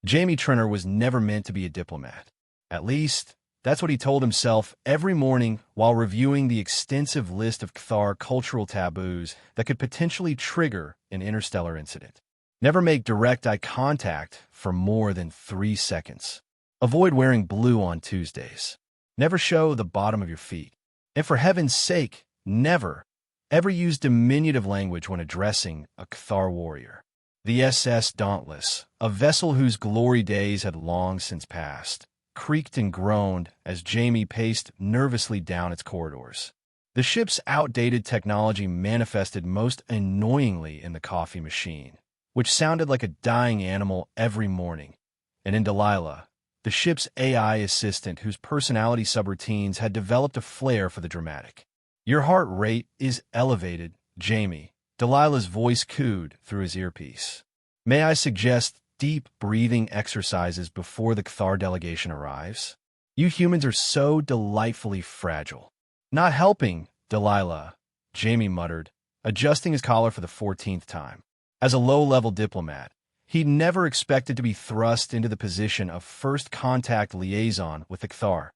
Jamie Trenner was never meant to be a diplomat. At least, that's what he told himself every morning while reviewing the extensive list of Cathar cultural taboos that could potentially trigger an interstellar incident. Never make direct eye contact for more than 3 seconds. Avoid wearing blue on Tuesdays. Never show the bottom of your feet. And for heaven's sake, never, ever use diminutive language when addressing a Cathar warrior. The SS Dauntless, a vessel whose glory days had long since passed, creaked and groaned as Jamie paced nervously down its corridors. The ship's outdated technology manifested most annoyingly in the coffee machine, which sounded like a dying animal every morning, and in Delilah, the ship's AI assistant whose personality subroutines had developed a flair for the dramatic. "Your heart rate is elevated, Jamie," Delilah's voice cooed through his earpiece. "May I suggest deep breathing exercises before the Cathar delegation arrives? You humans are so delightfully fragile." "Not helping, Delilah," Jamie muttered, adjusting his collar for the 14th time. As a low-level diplomat, he'd never expected to be thrust into the position of first contact liaison with the Cathar,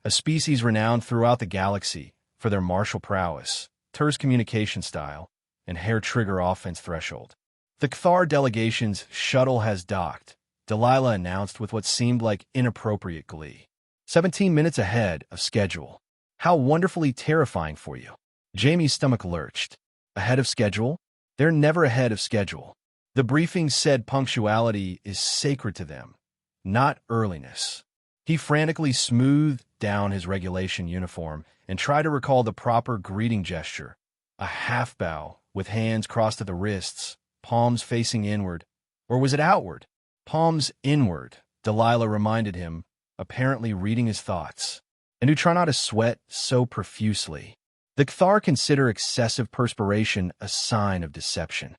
a species renowned throughout the galaxy for their martial prowess, terse communication style, and hair-trigger offense threshold. "The Cathar delegation's shuttle has docked," Delilah announced with what seemed like inappropriate glee. 17 minutes ahead of schedule. How wonderfully terrifying for you. Jamie's stomach lurched. Ahead of schedule? They're never ahead of schedule. The briefing said punctuality is sacred to them, not earliness. He frantically smoothed down his regulation uniform and tried to recall the proper greeting gesture, a half bow with hands crossed at the wrists, palms facing inward. Or was it outward? Palms inward, Delilah reminded him, apparently reading his thoughts. "And do try not to sweat so profusely. The Cathar consider excessive perspiration a sign of deception."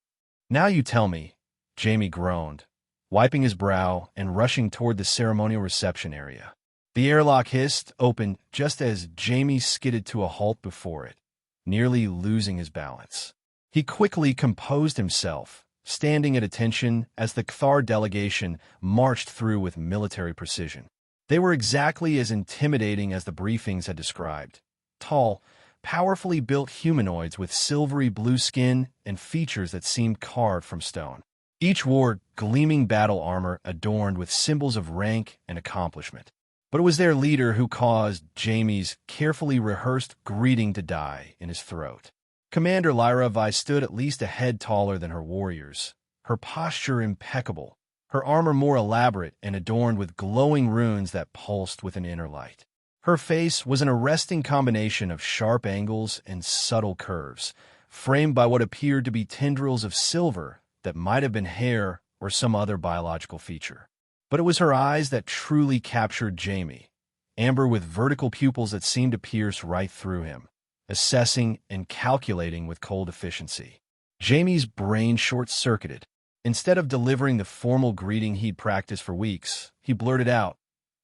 "Now you tell me," Jamie groaned, wiping his brow and rushing toward the ceremonial reception area. The airlock hissed open just as Jamie skidded to a halt before it, nearly losing his balance. He quickly composed himself, standing at attention as the Cathar delegation marched through with military precision. They were exactly as intimidating as the briefings had described. Tall, powerfully built humanoids with silvery blue skin and features that seemed carved from stone. Each wore gleaming battle armor adorned with symbols of rank and accomplishment. But it was their leader who caused Jamie's carefully rehearsed greeting to die in his throat. Commander Lyra Vi stood at least a head taller than her warriors, her posture impeccable, her armor more elaborate and adorned with glowing runes that pulsed with an inner light. Her face was an arresting combination of sharp angles and subtle curves, framed by what appeared to be tendrils of silver that might have been hair or some other biological feature. But it was her eyes that truly captured Jamie, amber with vertical pupils that seemed to pierce right through him, assessing and calculating with cold efficiency. Jamie's brain short-circuited. Instead of delivering the formal greeting he'd practiced for weeks, he blurted out,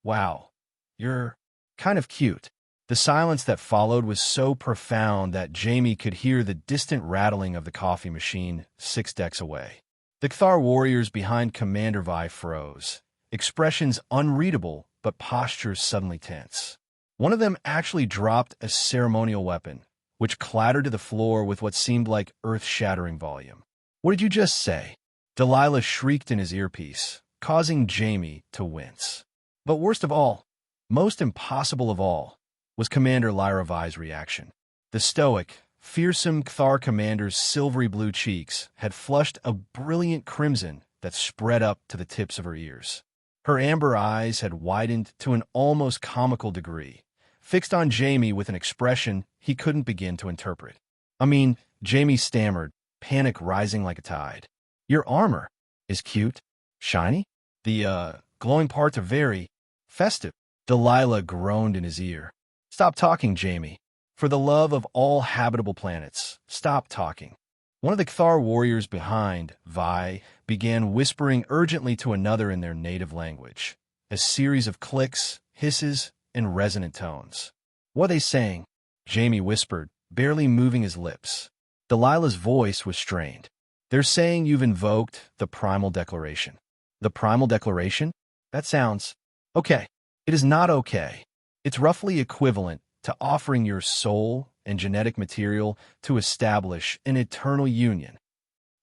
"Wow, you're kind of cute." The silence that followed was so profound that Jamie could hear the distant rattling of the coffee machine 6 decks away. The Cathar warriors behind Commander Vi froze, expressions unreadable but postures suddenly tense. One of them actually dropped a ceremonial weapon, which clattered to the floor with what seemed like earth-shattering volume. "What did you just say?" Delilah shrieked in his earpiece, causing Jamie to wince. But worst of all, most impossible of all, was Commander Lyra Vi's reaction. The stoic, fearsome Cathar commander's silvery blue cheeks had flushed a brilliant crimson that spread up to the tips of her ears. Her amber eyes had widened to an almost comical degree, fixed on Jamie with an expression he couldn't begin to interpret. Jamie stammered, panic rising like a tide. "Your armor is cute, shiny. The glowing parts are very festive." Delilah groaned in his ear. "Stop talking, Jamie. For the love of all habitable planets, stop talking." One of the Cathar warriors behind Vi began whispering urgently to another in their native language, a series of clicks, hisses, and resonant tones. "What are they saying?" Jamie whispered, barely moving his lips. Delilah's voice was strained. "They're saying you've invoked the primal declaration." The primal declaration? That sounds okay. It is not okay. It's roughly equivalent to offering your soul and genetic material to establish an eternal union.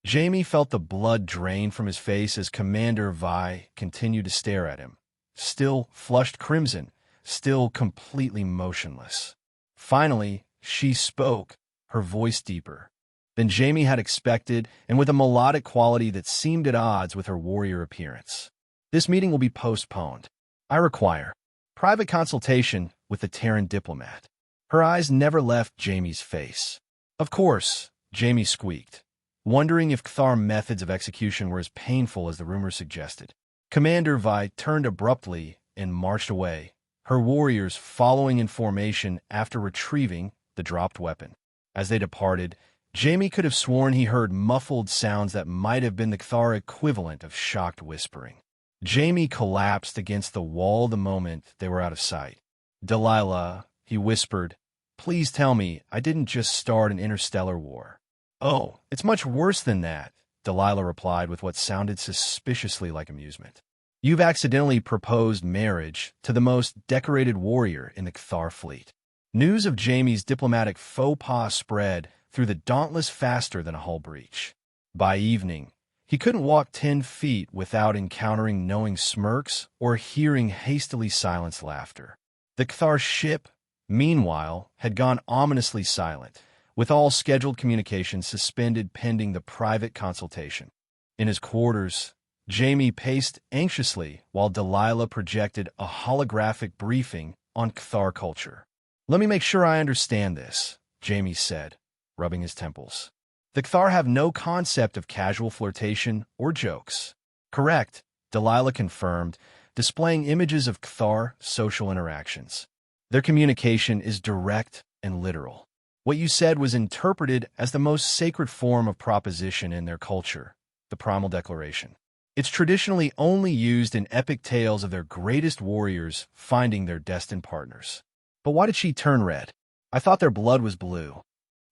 Jamie felt the blood drain from his face as Commander Vi continued to stare at him, still flushed crimson, still completely motionless. Finally, she spoke, her voice deeper than Jamie had expected and with a melodic quality that seemed at odds with her warrior appearance. This meeting will be postponed. I require private consultation with the Terran diplomat. Her eyes never left Jamie's face. Of course, Jamie squeaked, wondering if Cthar methods of execution were as painful as the rumor suggested. Commander Vi turned abruptly and marched away, her warriors following in formation after retrieving the dropped weapon. As they departed, Jamie could have sworn he heard muffled sounds that might have been the Cthar equivalent of shocked whispering. Jamie collapsed against the wall the moment they were out of sight. Delilah, he whispered, please tell me I didn't just start an interstellar war. Oh, it's much worse than that, Delilah replied with what sounded suspiciously like amusement. You've accidentally proposed marriage to the most decorated warrior in the Cthar fleet. News of Jamie's diplomatic faux pas spread through the Dauntless faster than a hull breach. By evening, he couldn't walk 10 feet without encountering knowing smirks or hearing hastily silenced laughter. The Cthar ship, meanwhile, had gone ominously silent, with all scheduled communications suspended pending the private consultation. In his quarters, Jamie paced anxiously while Delilah projected a holographic briefing on Cthar culture. Let me make sure I understand this, Jamie said, rubbing his temples. The Cthar have no concept of casual flirtation or jokes. Correct, Delilah confirmed, displaying images of Cthar social interactions. Their communication is direct and literal. What you said was interpreted as the most sacred form of proposition in their culture, the Primal Declaration. It's traditionally only used in epic tales of their greatest warriors finding their destined partners. But why did she turn red? I thought their blood was blue.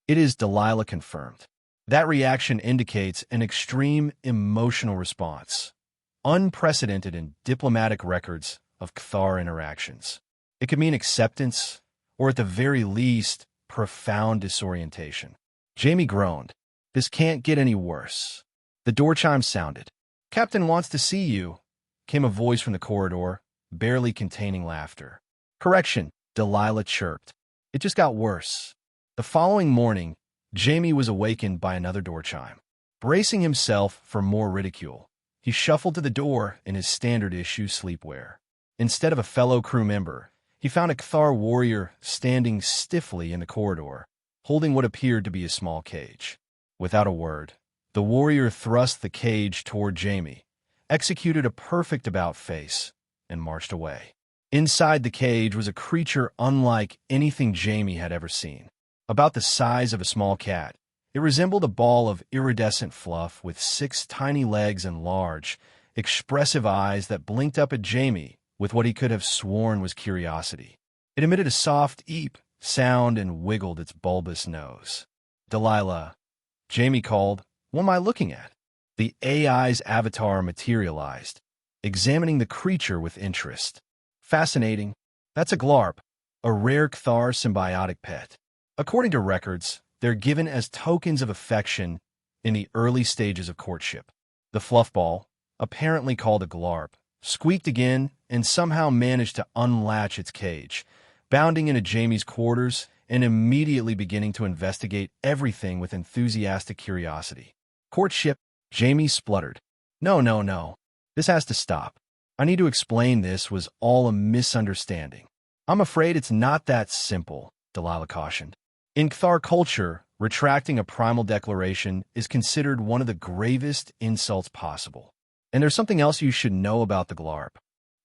It is, Delilah confirmed. That reaction indicates an extreme emotional response, unprecedented in diplomatic records of Cthar interactions. It could mean acceptance, or at the very least, profound disorientation. Jamie groaned. This can't get any worse. The door chime sounded. Captain wants to see you, came a voice from the corridor, barely containing laughter. Correction, Delilah chirped. It just got worse. The following morning, Jamie was awakened by another door chime. Bracing himself for more ridicule, he shuffled to the door in his standard-issue sleepwear. Instead of a fellow crew member, he found a Cthar warrior standing stiffly in the corridor, holding what appeared to be a small cage. Without a word, the warrior thrust the cage toward Jamie, executed a perfect about-face, and marched away. Inside the cage was a creature unlike anything Jamie had ever seen. About the size of a small cat, it resembled a ball of iridescent fluff with 6 tiny legs and large, expressive eyes that blinked up at Jamie with what he could have sworn was curiosity. It emitted a soft eep sound and wiggled its bulbous nose. Delilah, Jamie called, what am I looking at? The AI's avatar materialized, examining the creature with interest. Fascinating. That's a Glarp, a rare Cthar symbiotic pet. According to records, they're given as tokens of affection in the early stages of courtship. The fluffball, apparently called a Glarp, squeaked again and somehow managed to unlatch its cage, bounding into Jamie's quarters and immediately beginning to investigate everything with enthusiastic curiosity. Courtship, Jamie spluttered. No, no, no. This has to stop. I need to explain this was all a misunderstanding. I'm afraid it's not that simple, Delilah cautioned. In Cthar culture, retracting a primal declaration is considered one of the gravest insults possible. And there's something else you should know about the Glarp.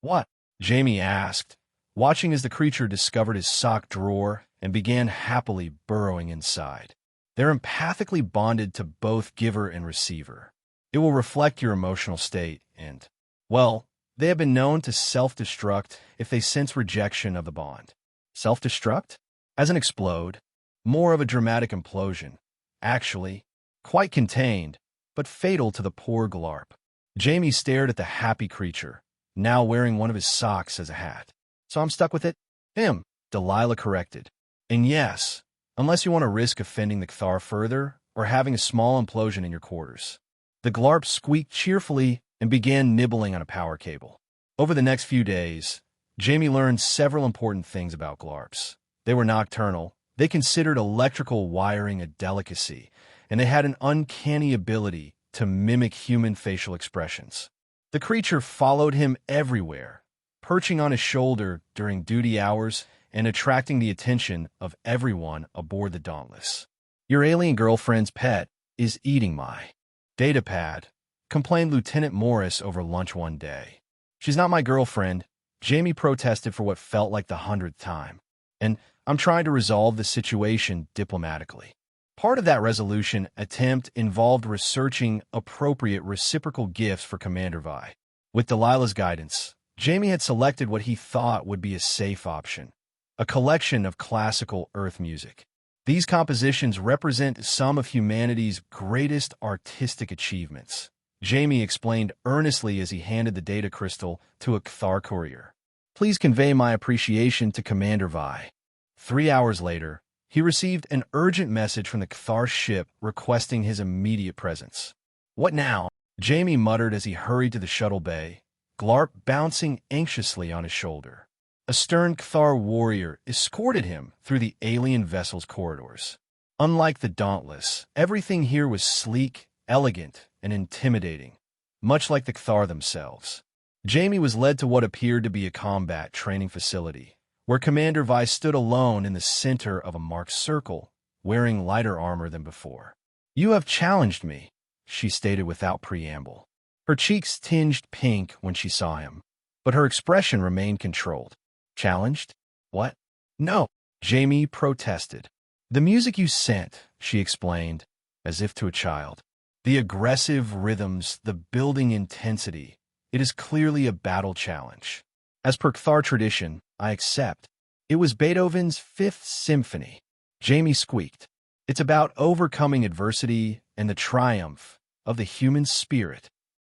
What? Jamie asked, watching as the creature discovered his sock drawer and began happily burrowing inside. They're empathically bonded to both giver and receiver. It will reflect your emotional state and, well, they have been known to self-destruct if they sense rejection of the bond. Self-destruct? As an explode. More of a dramatic implosion. Actually, quite contained, but fatal to the poor Glarp. Jamie stared at the happy creature, now wearing one of his socks as a hat. So I'm stuck with it? Him, Delilah corrected. And yes, unless you want to risk offending the Kthar further or having a small implosion in your quarters. The Glarp squeaked cheerfully and began nibbling on a power cable. Over the next few days, Jamie learned several important things about Glarps. They were nocturnal, they considered electrical wiring a delicacy, and they had an uncanny ability to mimic human facial expressions. The creature followed him everywhere, perching on his shoulder during duty hours and attracting the attention of everyone aboard the Dauntless. Your alien girlfriend's pet is eating my datapad, complained Lieutenant Morris over lunch one day. She's not my girlfriend, Jamie protested for what felt like the 100th time. And I'm trying to resolve the situation diplomatically. Part of that resolution attempt involved researching appropriate reciprocal gifts for Commander Vi. With Delilah's guidance, Jamie had selected what he thought would be a safe option, a collection of classical Earth music. These compositions represent some of humanity's greatest artistic achievements, Jamie explained earnestly as he handed the data crystal to a Kthar courier. Please convey my appreciation to Commander Vi. 3 hours later, he received an urgent message from the Kthar ship requesting his immediate presence. What now? Jamie muttered as he hurried to the shuttle bay, Glarp bouncing anxiously on his shoulder. A stern Kthar warrior escorted him through the alien vessel's corridors. Unlike the Dauntless, everything here was sleek, elegant, and intimidating, much like the Kthar themselves. Jamie was led to what appeared to be a combat training facility, where Commander Vi stood alone in the center of a marked circle, wearing lighter armor than before. You have challenged me, she stated without preamble. Her cheeks tinged pink when she saw him, but her expression remained controlled. Challenged? What? No, Jamie protested. The music you sent, she explained, as if to a child. The aggressive rhythms, the building intensity. It is clearly a battle challenge. As per Kthar tradition, I accept. It was Beethoven's Fifth Symphony. Jamie squeaked. It's about overcoming adversity and the triumph of the human spirit.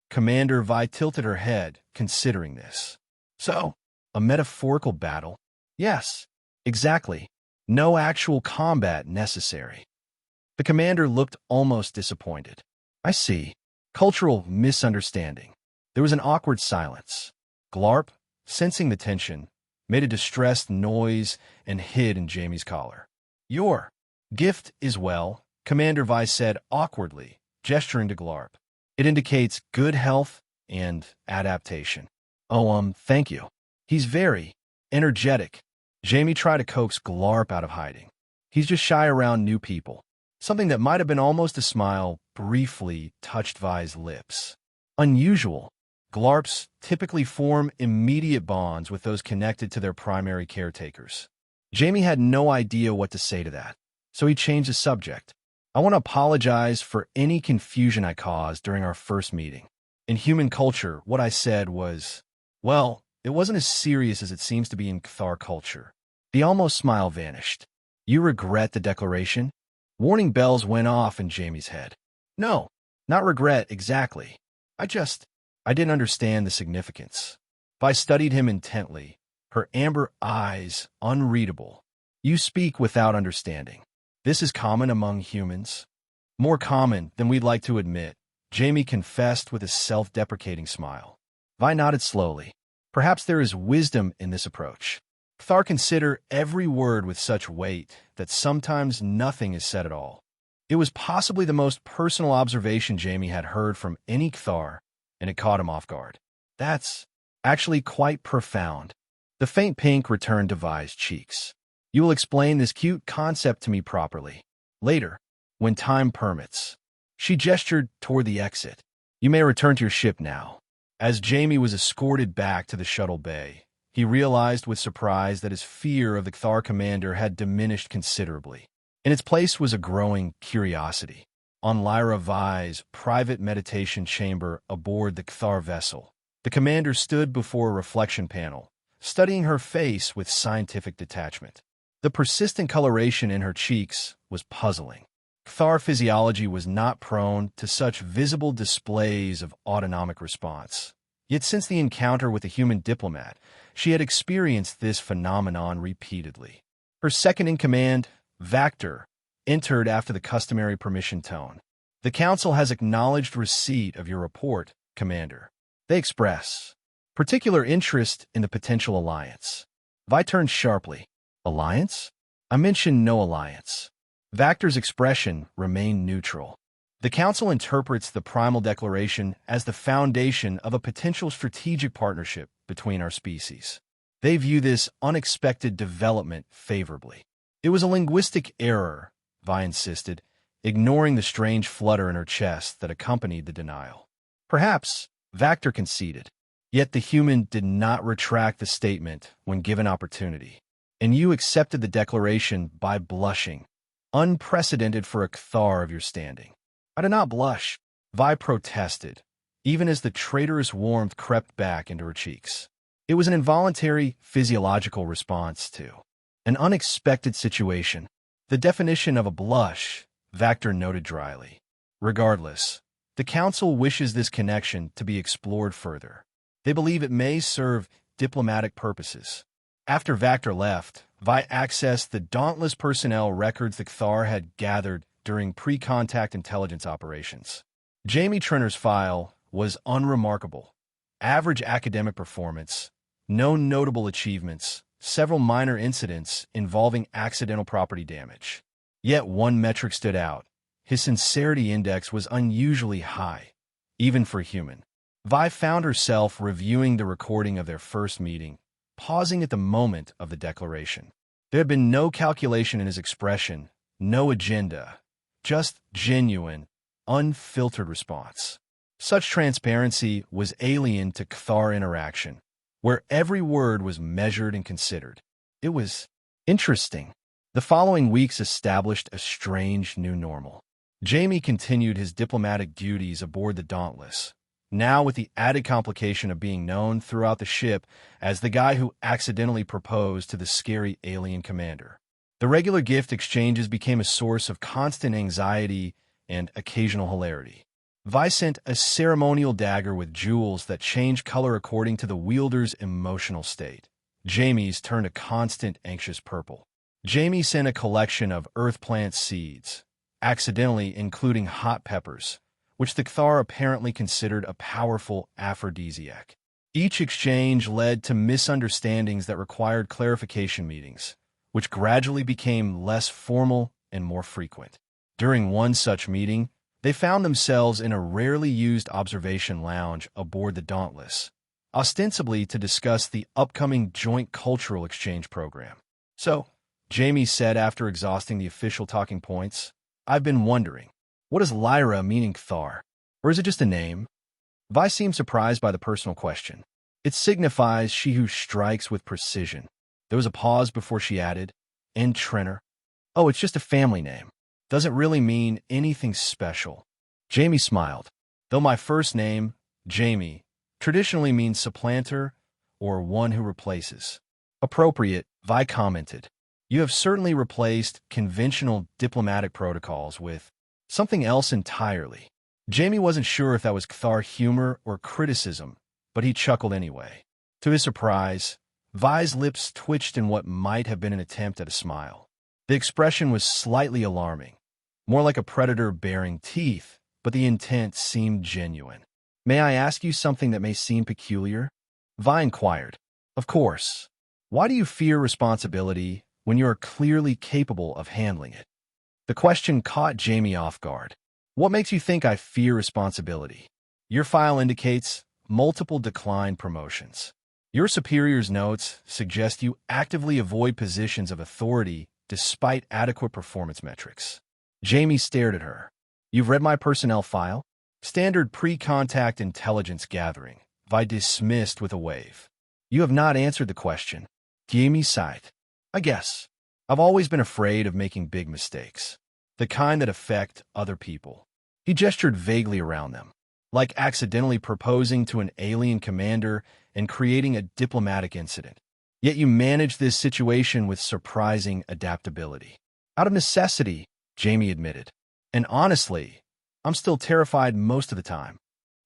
Commander Vi tilted her head, considering this. So, a metaphorical battle? Yes, exactly. No actual combat necessary. The commander looked almost disappointed. I see. Cultural misunderstanding. There was an awkward silence. Glarp, sensing the tension, made a distressed noise and hid in Jamie's collar. Your gift is well, Commander Vi said awkwardly, gesturing to Glarp. It indicates good health and adaptation. Oh, thank you. He's very energetic. Jamie tried to coax Glarp out of hiding. He's just shy around new people. Something that might have been almost a smile briefly touched Vi's lips. Unusual. Glarps typically form immediate bonds with those connected to their primary caretakers. Jamie had no idea what to say to that, so he changed the subject. I want to apologize for any confusion I caused during our first meeting. In human culture, what I said was, well, it wasn't as serious as it seems to be in Kthar culture. The almost smile vanished. You regret the declaration? Warning bells went off in Jamie's head. No, not regret exactly. I didn't understand the significance. Vi studied him intently, her amber eyes unreadable. You speak without understanding. This is common among humans. More common than we'd like to admit, Jamie confessed with a self-deprecating smile. Vi nodded slowly. Perhaps there is wisdom in this approach. Kthar consider every word with such weight that sometimes nothing is said at all. It was possibly the most personal observation Jamie had heard from any Kthar, and it caught him off guard. That's actually quite profound. The faint pink returned to Vi's cheeks. You will explain this cute concept to me properly. Later, when time permits. She gestured toward the exit. You may return to your ship now. As Jamie was escorted back to the shuttle bay, he realized with surprise that his fear of the Kthar commander had diminished considerably. In its place was a growing curiosity. On Lyra Vi's private meditation chamber aboard the Kthar vessel, the commander stood before a reflection panel, studying her face with scientific detachment. The persistent coloration in her cheeks was puzzling. Kthar physiology was not prone to such visible displays of autonomic response. Yet since the encounter with the human diplomat, she had experienced this phenomenon repeatedly. Her second-in-command, Vactor, entered after the customary permission tone. "The Council has acknowledged receipt of your report, Commander." They express particular interest in the potential alliance. Vi turned sharply. "Alliance? I mentioned no alliance." Vactor's expression remained neutral. "The Council interprets the Primal Declaration as the foundation of a potential strategic partnership between our species. They view this unexpected development favorably." "It was a linguistic error," Vi insisted, ignoring the strange flutter in her chest that accompanied the denial. "Perhaps," Vactor conceded. "Yet the human did not retract the statement when given opportunity. And you accepted the declaration by blushing, unprecedented for a Kthar of your standing." "I do not blush," Vi protested, even as the traitorous warmth crept back into her cheeks. "It was an involuntary physiological response to an unexpected situation." "The definition of a blush," Vactor noted dryly. "Regardless, the Council wishes this connection to be explored further. They believe it may serve diplomatic purposes." After Vactor left, Vi accessed the dauntless personnel records the Kthar had gathered during pre-contact intelligence operations. Jamie Trenner's file was unremarkable. Average academic performance, no notable achievements, several minor incidents involving accidental property damage. Yet one metric stood out. His sincerity index was unusually high, even for a human. Vi found herself reviewing the recording of their first meeting, pausing at the moment of the declaration. There had been no calculation in his expression, no agenda, just genuine, unfiltered response. Such transparency was alien to Kthar interaction, where every word was measured and considered. It was interesting. The following weeks established a strange new normal. Jamie continued his diplomatic duties aboard the Dauntless, now with the added complication of being known throughout the ship as the guy who accidentally proposed to the scary alien commander. The regular gift exchanges became a source of constant anxiety and occasional hilarity. Vi sent a ceremonial dagger with jewels that changed color according to the wielder's emotional state. Jamie's turned a constant anxious purple. Jamie sent a collection of earth plant seeds, accidentally including hot peppers, which the Kthar apparently considered a powerful aphrodisiac. Each exchange led to misunderstandings that required clarification meetings, which gradually became less formal and more frequent. During one such meeting, they found themselves in a rarely used observation lounge aboard the Dauntless, ostensibly to discuss the upcoming joint cultural exchange program. "So," Jamie said after exhausting the official talking points, "I've been wondering, what does Lyra mean in Kthar? Or is it just a name?" Vi seemed surprised by the personal question. "It signifies she who strikes with precision." There was a pause before she added, "And Trenner." "Oh, it's just a family name. Doesn't really mean anything special." Jamie smiled. "Though my first name, Jamie, traditionally means supplanter or one who replaces." "Appropriate," Vi commented. "You have certainly replaced conventional diplomatic protocols with something else entirely." Jamie wasn't sure if that was Kthar humor or criticism, but he chuckled anyway. To his surprise, Vi's lips twitched in what might have been an attempt at a smile. The expression was slightly alarming, more like a predator baring teeth, but the intent seemed genuine. "May I ask you something that may seem peculiar?" Vi inquired. "Of course. Why do you fear responsibility when you are clearly capable of handling it?" The question caught Jamie off guard. "What makes you think I fear responsibility?" "Your file indicates multiple decline promotions. Your superior's notes suggest you actively avoid positions of authority despite adequate performance metrics." Jamie stared at her. "You've read my personnel file?" "Standard pre-contact intelligence gathering," Vi dismissed with a wave. "You have not answered the question." Jamie sighed. "I guess. I've always been afraid of making big mistakes. The kind that affect other people." He gestured vaguely around them, like accidentally proposing to an alien commander and creating a diplomatic incident. "Yet you managed this situation with surprising adaptability." "Out of necessity," Jamie admitted. And honestly, I'm still terrified most of the time.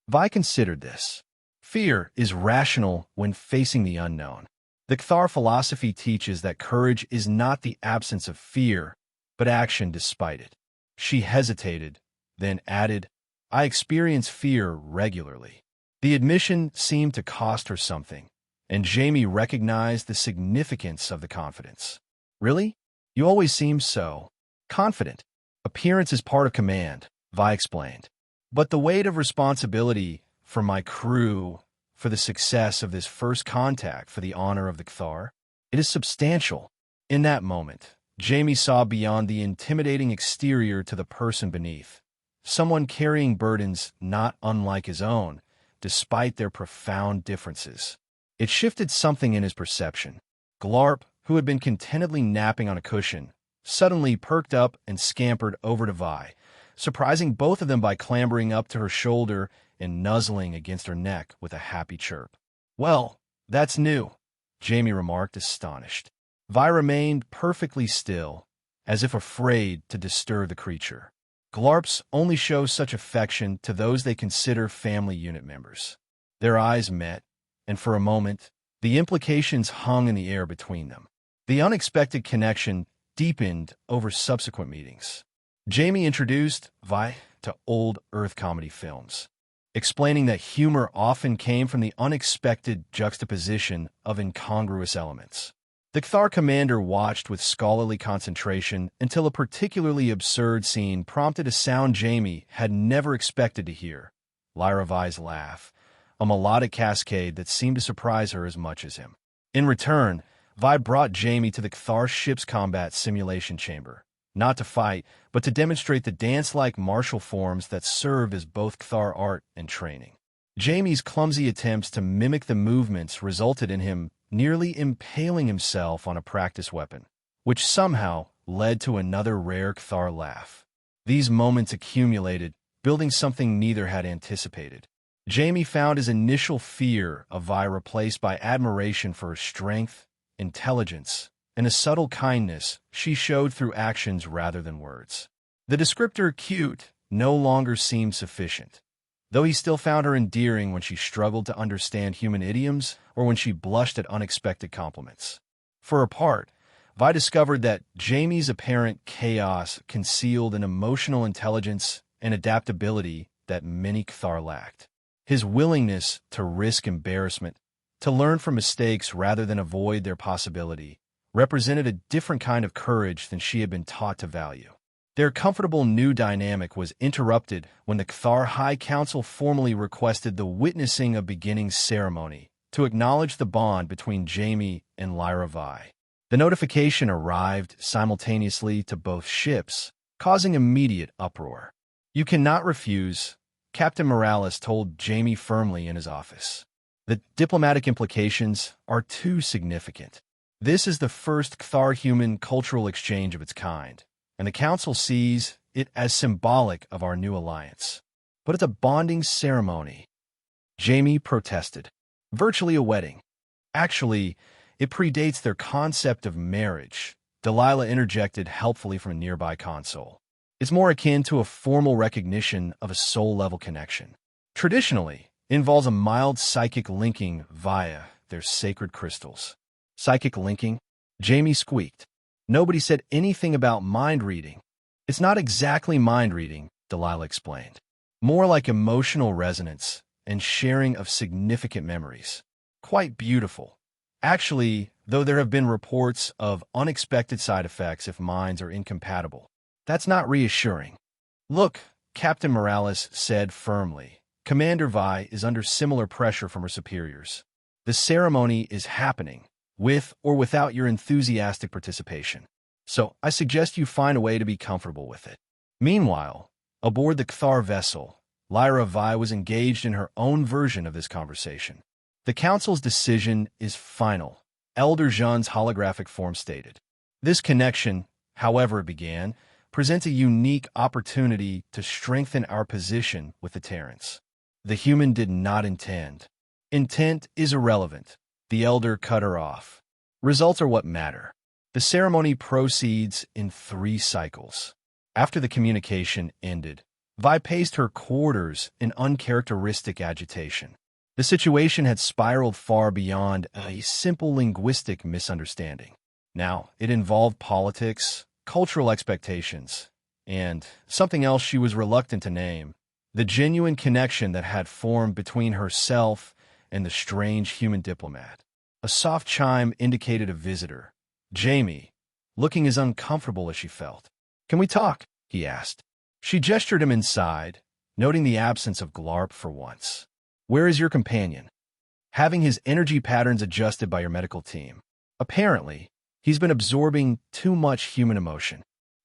Vi considered this. Fear is rational when facing the unknown. The Cthar philosophy teaches that courage is not the absence of fear, but action despite it. She hesitated, then added, I experience fear regularly. The admission seemed to cost her something, and Jamie recognized the significance of the confidence. Really? You always seem so confident. Appearance is part of command, Vi explained. But the weight of responsibility for my crew, for the success of this first contact, for the honor of the Cthar, it is substantial. In that moment, Jamie saw beyond the intimidating exterior to the person beneath, someone carrying burdens not unlike his own, despite their profound differences. It shifted something in his perception. Glarp, who had been contentedly napping on a cushion, suddenly perked up and scampered over to Vi, surprising both of them by clambering up to her shoulder and nuzzling against her neck with a happy chirp. Well, that's new, Jamie remarked, astonished. Vi remained perfectly still, as if afraid to disturb the creature. Glarps only show such affection to those they consider family unit members. Their eyes met, and for a moment, the implications hung in the air between them. The unexpected connection deepened over subsequent meetings. Jamie introduced Vi to old Earth comedy films, explaining that humor often came from the unexpected juxtaposition of incongruous elements. The Cthar commander watched with scholarly concentration until a particularly absurd scene prompted a sound Jamie had never expected to hear, Lyra Vi's laugh, a melodic cascade that seemed to surprise her as much as him. In return, Vi brought Jamie to the Cthar ship's combat simulation chamber, not to fight, but to demonstrate the dance-like martial forms that served as both Cthar art and training. Jamie's clumsy attempts to mimic the movements resulted in him nearly impaling himself on a practice weapon, which somehow led to another rare Cthar laugh. These moments accumulated, building something neither had anticipated. Jamie found his initial fear of Vi replaced by admiration for her strength, intelligence, and a subtle kindness she showed through actions rather than words. The descriptor cute no longer seemed sufficient, though he still found her endearing when she struggled to understand human idioms or when she blushed at unexpected compliments. For her part, Vi discovered that Jamie's apparent chaos concealed an emotional intelligence and adaptability that many Cthar lacked. His willingness to risk embarrassment, to learn from mistakes rather than avoid their possibility, represented a different kind of courage than she had been taught to value. Their comfortable new dynamic was interrupted when the Cthar High Council formally requested the witnessing of beginning ceremony to acknowledge the bond between Jamie and Lyra Vi. The notification arrived simultaneously to both ships, causing immediate uproar. You cannot refuse, Captain Morales told Jamie firmly in his office. The diplomatic implications are too significant. This is the first Cthar-human cultural exchange of its kind, and the Council sees it as symbolic of our new alliance. But it's a bonding ceremony, Jamie protested. Virtually a wedding. Actually, it predates their concept of marriage, Delilah interjected helpfully from a nearby console. It's more akin to a formal recognition of a soul-level connection. Traditionally, it involves a mild psychic linking via their sacred crystals. Psychic linking? Jamie squeaked. Nobody said anything about mind reading. It's not exactly mind reading, Delilah explained. More like emotional resonance and sharing of significant memories. Quite beautiful. Actually, though there have been reports of unexpected side effects if minds are incompatible. That's not reassuring. Look, Captain Morales said firmly. Commander Vi is under similar pressure from her superiors. The ceremony is happening, with or without your enthusiastic participation. So I suggest you find a way to be comfortable with it. Meanwhile, aboard the Cthar vessel, Lyra Vi was engaged in her own version of this conversation. The Council's decision is final, Elder Jean's holographic form stated. This connection, however it began, presents a unique opportunity to strengthen our position with the Terrans. The human did not intend. Intent is irrelevant. The Elder cut her off. Results are what matter. The ceremony proceeds in 3 cycles. After the communication ended, Vi paced her quarters in uncharacteristic agitation. The situation had spiraled far beyond a simple linguistic misunderstanding. Now, it involved politics, cultural expectations, and something else she was reluctant to name, the genuine connection that had formed between herself and the strange human diplomat. A soft chime indicated a visitor, Jamie, looking as uncomfortable as she felt. "Can we talk?" he asked. She gestured him inside, noting the absence of Glarp for once. "Where is your companion?" "Having his energy patterns adjusted by your medical team. Apparently, he's been absorbing too much human emotion."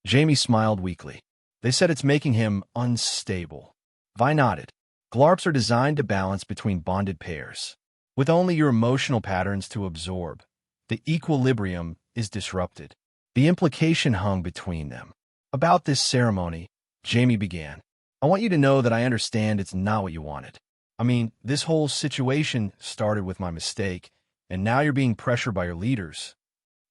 Jamie smiled weakly. "They said it's making him unstable." Vi nodded. "Glarps are designed to balance between bonded pairs. With only your emotional patterns to absorb, the equilibrium is disrupted." The implication hung between them. "About this ceremony," Jamie began, "I want you to know that I understand it's not what you wanted. I mean, this whole situation started with my mistake, and now you're being pressured by your leaders."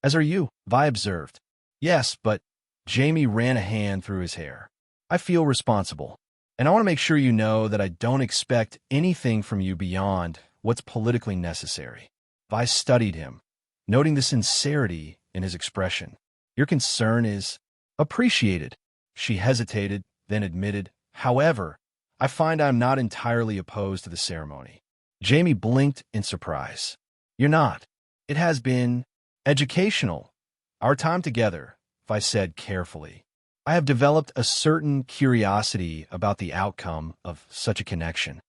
"As are you," Vi observed. "Yes, but—" Jamie ran a hand through his hair. "I feel responsible, and I want to make sure you know that I don't expect anything from you beyond what's politically necessary." Vi studied him, noting the sincerity in his expression. "Your concern is appreciated." She hesitated, then admitted, "However, I find I'm not entirely opposed to the ceremony." Jamie blinked in surprise. "You're not? It has been educational. Our time together," Vi said carefully. "I have developed a certain curiosity about the outcome of such a connection."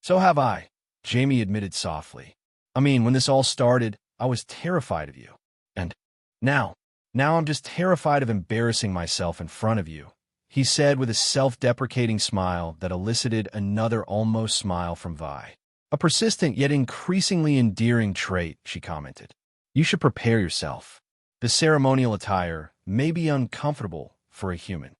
"So have I," Jamie admitted softly. "I mean, when this all started, I was terrified of you. And now I'm just terrified of embarrassing myself in front of you," he said with a self-deprecating smile that elicited another almost smile from Vi. "A persistent yet increasingly endearing trait," she commented. "You should prepare yourself. The ceremonial attire may be uncomfortable for a human."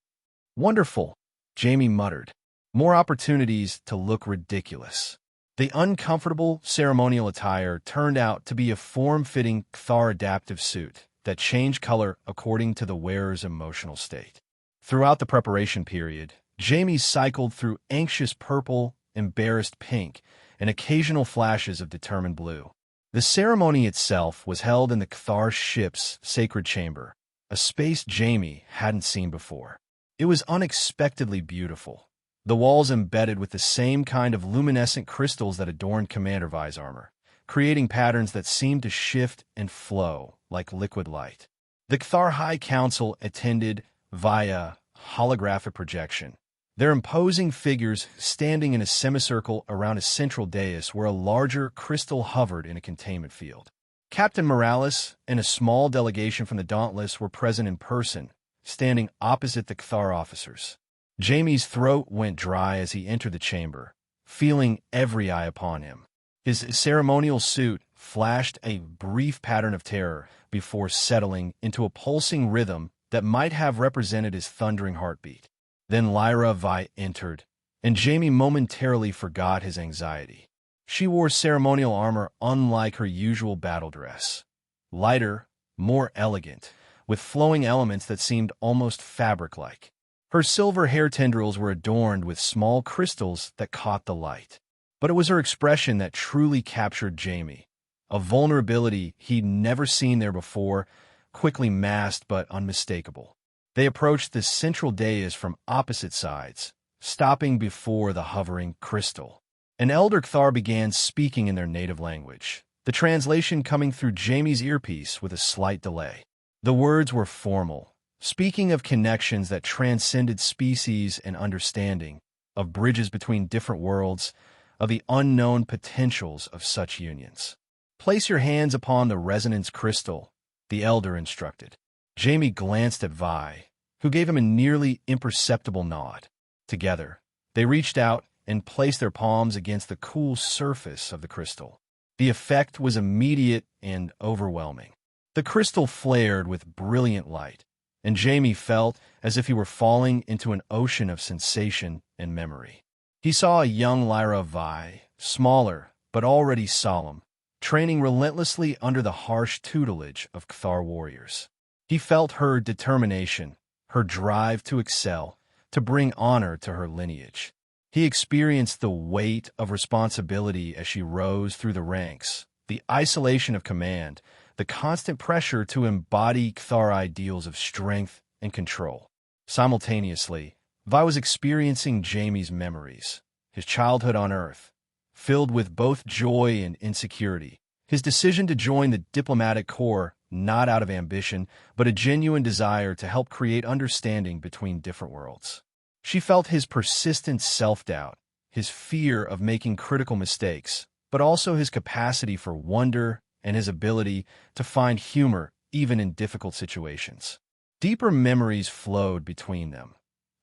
"Wonderful," Jamie muttered. "More opportunities to look ridiculous." The uncomfortable ceremonial attire turned out to be a form-fitting Cathar adaptive suit that changed color according to the wearer's emotional state. Throughout the preparation period, Jamie cycled through anxious purple, embarrassed pink, and occasional flashes of determined blue. The ceremony itself was held in the Cathar ship's sacred chamber, a space Jamie hadn't seen before. It was unexpectedly beautiful, the walls embedded with the same kind of luminescent crystals that adorned Commander Vi's armor, creating patterns that seemed to shift and flow like liquid light. The Cathar High Council attended via holographic projection, their imposing figures standing in a semicircle around a central dais where a larger crystal hovered in a containment field. Captain Morales and a small delegation from the Dauntless were present in person, standing opposite the Cathar officers. Jamie's throat went dry as he entered the chamber, feeling every eye upon him. His ceremonial suit flashed a brief pattern of terror before settling into a pulsing rhythm that might have represented his thundering heartbeat. Then Lyra Vi entered, and Jamie momentarily forgot his anxiety. She wore ceremonial armor unlike her usual battle dress. Lighter, more elegant, with flowing elements that seemed almost fabric-like. Her silver hair tendrils were adorned with small crystals that caught the light. But it was her expression that truly captured Jamie, a vulnerability he'd never seen there before, quickly masked but unmistakable. They approached the central dais from opposite sides, stopping before the hovering crystal. An elder Cathar began speaking in their native language, the translation coming through Jamie's earpiece with a slight delay. The words were formal, speaking of connections that transcended species and understanding, of bridges between different worlds, of the unknown potentials of such unions. "Place your hands upon the resonance crystal," the elder instructed. Jamie glanced at Vi, who gave him a nearly imperceptible nod. Together, they reached out and placed their palms against the cool surface of the crystal. The effect was immediate and overwhelming. The crystal flared with brilliant light, and Jamie felt as if he were falling into an ocean of sensation and memory. He saw a young Lyra Vi, smaller but already solemn, training relentlessly under the harsh tutelage of Cathar warriors. He felt her determination, her drive to excel, to bring honor to her lineage. He experienced the weight of responsibility as she rose through the ranks, the isolation of command, the constant pressure to embody Cthar ideals of strength and control. Simultaneously, Vi was experiencing Jaime's memories, his childhood on Earth, filled with both joy and insecurity. His decision to join the diplomatic corps, not out of ambition, but a genuine desire to help create understanding between different worlds. She felt his persistent self-doubt, his fear of making critical mistakes, but also his capacity for wonder and his ability to find humor even in difficult situations. Deeper memories flowed between them.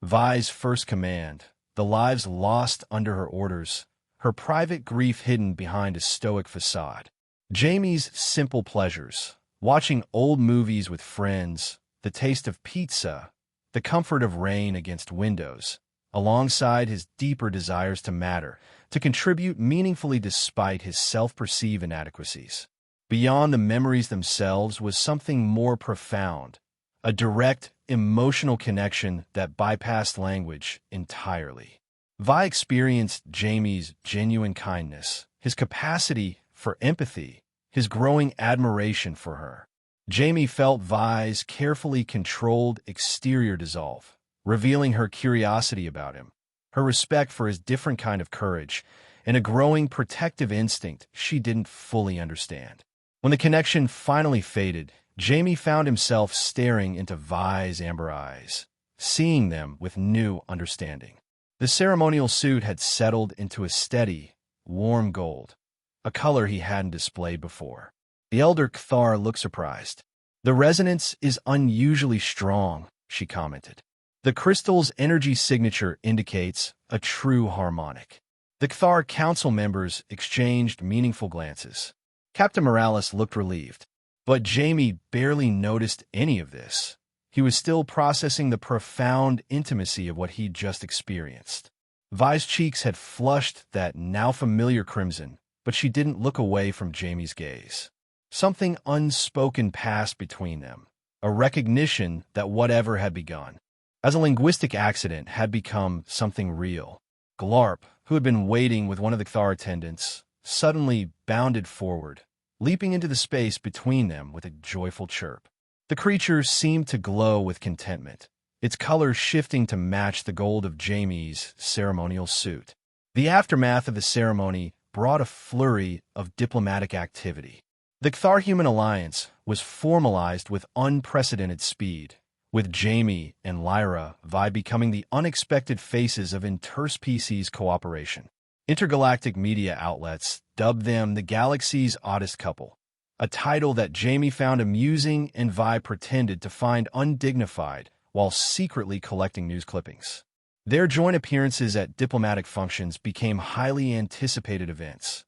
Vi's first command, the lives lost under her orders, her private grief hidden behind a stoic facade. Jaime's simple pleasures, watching old movies with friends, the taste of pizza, the comfort of rain against windows, alongside his deeper desires to matter, to contribute meaningfully despite his self-perceived inadequacies. Beyond the memories themselves was something more profound, a direct, emotional connection that bypassed language entirely. Vi experienced Jaime's genuine kindness, his capacity for empathy, his growing admiration for her. Jaime felt Vi's carefully controlled exterior dissolve, revealing her curiosity about him, her respect for his different kind of courage, and a growing protective instinct she didn't fully understand. When the connection finally faded, Jaime found himself staring into Vi's amber eyes, seeing them with new understanding. The ceremonial suit had settled into a steady, warm gold, a color he hadn't displayed before. The elder Cthar looked surprised. "The resonance is unusually strong," she commented. "The crystal's energy signature indicates a true harmonic." The Cthar council members exchanged meaningful glances. Captain Morales looked relieved, but Jaime barely noticed any of this. He was still processing the profound intimacy of what he'd just experienced. Vi's cheeks had flushed that now familiar crimson, but she didn't look away from Jaime's gaze. Something unspoken passed between them, a recognition that whatever had begun as a linguistic accident had become something real. Glarp, who had been waiting with one of the Cthar attendants, suddenly bounded forward, leaping into the space between them with a joyful chirp. The creature seemed to glow with contentment, its color shifting to match the gold of Jaime's ceremonial suit. The aftermath of the ceremony brought a flurry of diplomatic activity. The Cthar-Human alliance was formalized with unprecedented speed, with Jaime and Lyra Vi becoming the unexpected faces of interspecies cooperation. Intergalactic media outlets dubbed them the galaxy's oddest couple, a title that Jaime found amusing and Vi pretended to find undignified while secretly collecting news clippings. Their joint appearances at diplomatic functions became highly anticipated events.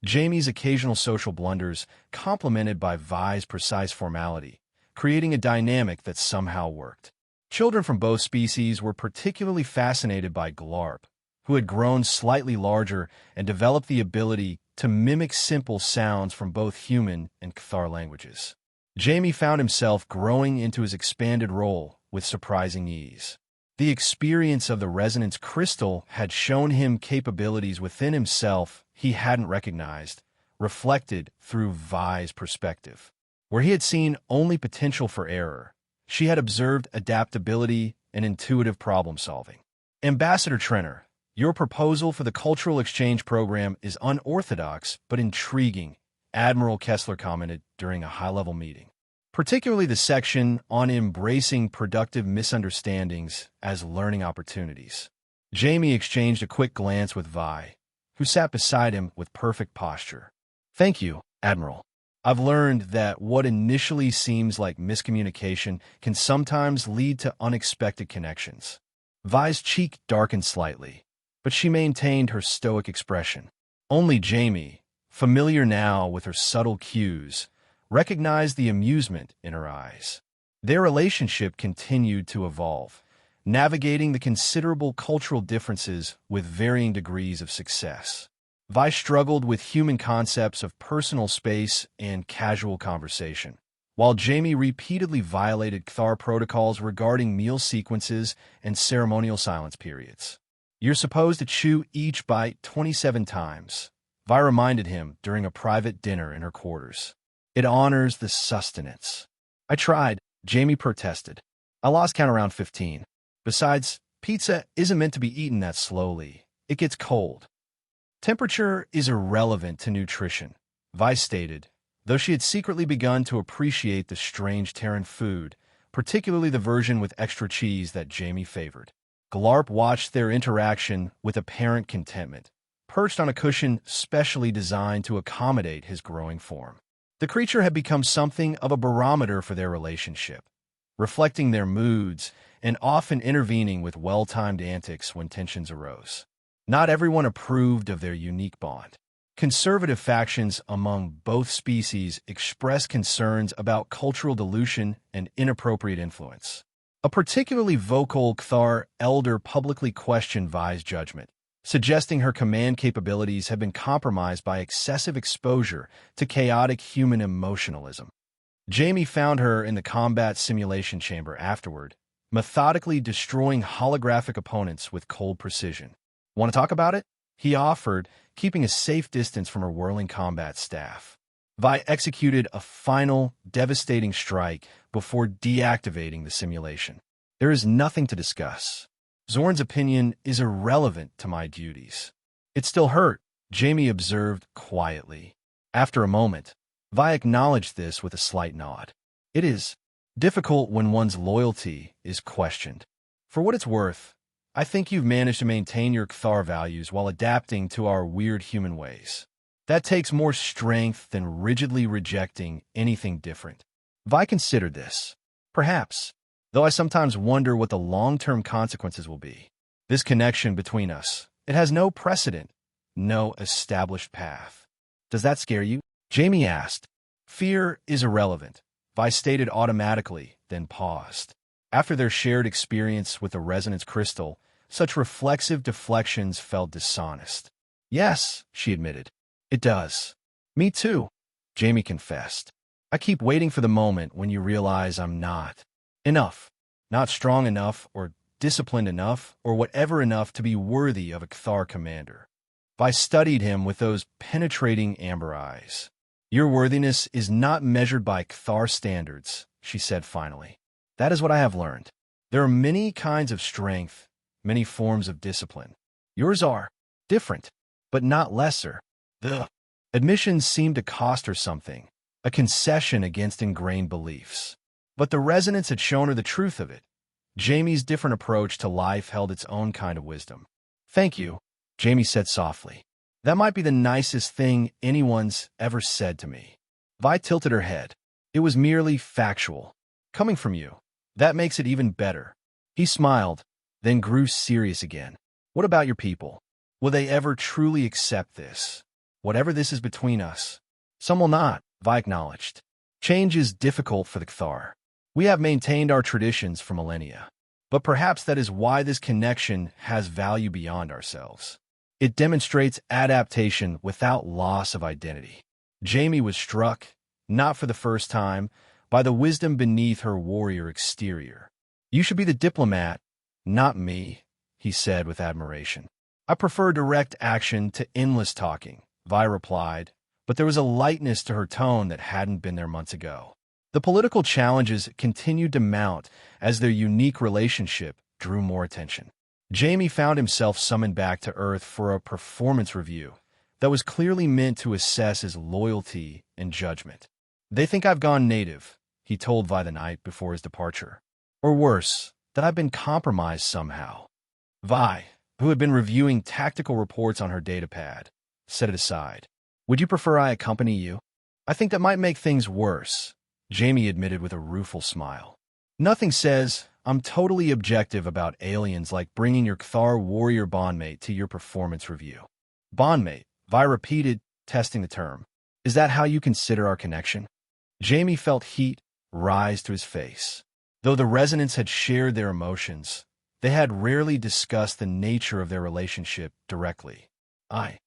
Jaime's occasional social blunders, complemented by Vi's precise formality, creating a dynamic that somehow worked. Children from both species were particularly fascinated by Glarp, who had grown slightly larger and developed the ability to mimic simple sounds from both human and Cthar languages. Jaime found himself growing into his expanded role with surprising ease. The experience of the resonance crystal had shown him capabilities within himself he hadn't recognized, reflected through Vi's perspective. Where he had seen only potential for error, she had observed adaptability and intuitive problem-solving. "Ambassador Trenner, your proposal for the cultural exchange program is unorthodox but intriguing," Admiral Kessler commented during a high-level meeting. Particularly the section on embracing productive misunderstandings as learning opportunities. Jaime exchanged a quick glance with Vi, who sat beside him with perfect posture. "Thank you, Admiral. I've learned that what initially seems like miscommunication can sometimes lead to unexpected connections." Vi's cheek darkened slightly, but she maintained her stoic expression. Only Jaime, familiar now with her subtle cues, recognized the amusement in her eyes. Their relationship continued to evolve, navigating the considerable cultural differences with varying degrees of success. Vi struggled with human concepts of personal space and casual conversation, while Jamie repeatedly violated Kthar protocols regarding meal sequences and ceremonial silence periods. You're supposed to chew each bite 27 times, Vi reminded him during a private dinner in her quarters. It honors the sustenance. I tried, Jamie protested. I lost count around 15. Besides, pizza isn't meant to be eaten that slowly. It gets cold. Temperature is irrelevant to nutrition, Vi stated, though she had secretly begun to appreciate the strange Terran food, particularly the version with extra cheese that Jamie favored. Glarp watched their interaction with apparent contentment, perched on a cushion specially designed to accommodate his growing form. The creature had become something of a barometer for their relationship, reflecting their moods and often intervening with well-timed antics when tensions arose. Not everyone approved of their unique bond. Conservative factions among both species expressed concerns about cultural dilution and inappropriate influence. A particularly vocal Kthar elder publicly questioned Vi's judgment, suggesting her command capabilities had been compromised by excessive exposure to chaotic human emotionalism. Jamie found her in the combat simulation chamber afterward, methodically destroying holographic opponents with cold precision. Want to talk about it? He offered, keeping a safe distance from her whirling combat staff. Vi executed a final, devastating strike before deactivating the simulation. There is nothing to discuss. Zorn's opinion is irrelevant to my duties. It still hurt, Jamie observed quietly. After a moment, Vi acknowledged this with a slight nod. It is difficult when one's loyalty is questioned. For what it's worth, I think you've managed to maintain your Kthar values while adapting to our weird human ways. That takes more strength than rigidly rejecting anything different. Vi considered this. Perhaps, though I sometimes wonder what the long-term consequences will be. This connection between us, it has no precedent, no established path. Does that scare you? Jamie asked. Fear is irrelevant, Vi stated automatically, then paused. After their shared experience with the resonance crystal, such reflexive deflections felt dishonest. Yes, she admitted. It does. Me too, Jamie confessed. I keep waiting for the moment when you realize I'm not enough, not strong enough or disciplined enough or whatever enough to be worthy of a Kthar commander. I studied him with those penetrating amber eyes. Your worthiness is not measured by Kthar standards, she said finally. That is what I have learned. There are many kinds of strength, many forms of discipline. Yours are different, but not lesser. The admissions seemed to cost her something, a concession against ingrained beliefs. But the resonance had shown her the truth of it. Jamie's different approach to life held its own kind of wisdom. Thank you, Jamie said softly. That might be the nicest thing anyone's ever said to me. Vi tilted her head. It was merely factual. Coming from you. That makes it even better. He smiled, then grew serious again. What about your people? Will they ever truly accept this? Whatever this is between us. Some will not, Vi acknowledged. Change is difficult for the Kthar. We have maintained our traditions for millennia. But perhaps that is why this connection has value beyond ourselves. It demonstrates adaptation without loss of identity. Jamie was struck, not for the first time, by the wisdom beneath her warrior exterior. You should be the diplomat, not me, he said with admiration. I prefer direct action to endless talking, Vi replied, but there was a lightness to her tone that hadn't been there months ago. The political challenges continued to mount as their unique relationship drew more attention. Jamie found himself summoned back to Earth for a performance review that was clearly meant to assess his loyalty and judgment. They think I've gone native, he told Vi the night before his departure. Or worse, that I've been compromised somehow. Vi, who had been reviewing tactical reports on her datapad, set it aside. Would you prefer I accompany you? I think that might make things worse, Jamie admitted with a rueful smile. Nothing says I'm totally objective about aliens like bringing your Kthar warrior bondmate to your performance review. Bondmate, Vi repeated, testing the term. Is that how you consider our connection? Jamie felt heat rise to his face. Though the resonance had shared their emotions, they had rarely discussed the nature of their relationship directly. I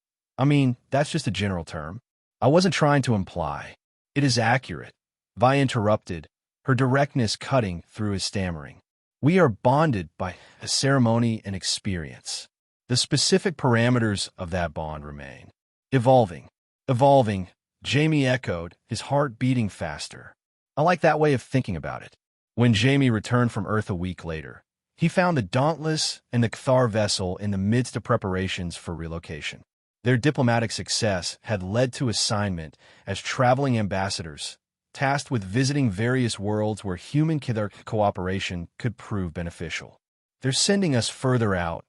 mean, that's just a general term. I wasn't trying to imply. It is accurate. Vi interrupted, her directness cutting through his stammering. We are bonded by a ceremony and experience. The specific parameters of that bond remain. Evolving. Evolving, Jamie echoed, his heart beating faster. I like that way of thinking about it. When Jamie returned from Earth a week later, he found the Dauntless and the Cathar vessel in the midst of preparations for relocation. Their diplomatic success had led to assignment as traveling ambassadors, tasked with visiting various worlds where human-Cathar cooperation could prove beneficial. They're sending us further out,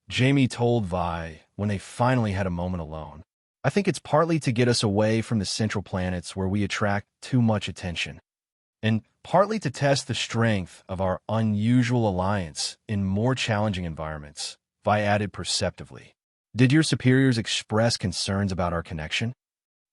Jamie told Vi when they finally had a moment alone. I think it's partly to get us away from the central planets where we attract too much attention, and partly to test the strength of our unusual alliance in more challenging environments, Vi added perceptively. Did your superiors express concerns about our connection?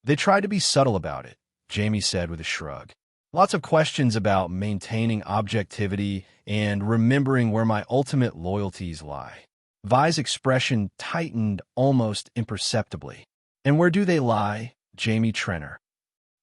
They tried to be subtle about it, Jamie said with a shrug. Lots of questions about maintaining objectivity and remembering where my ultimate loyalties lie. Vi's expression tightened almost imperceptibly. And where do they lie, Jamie Trenner?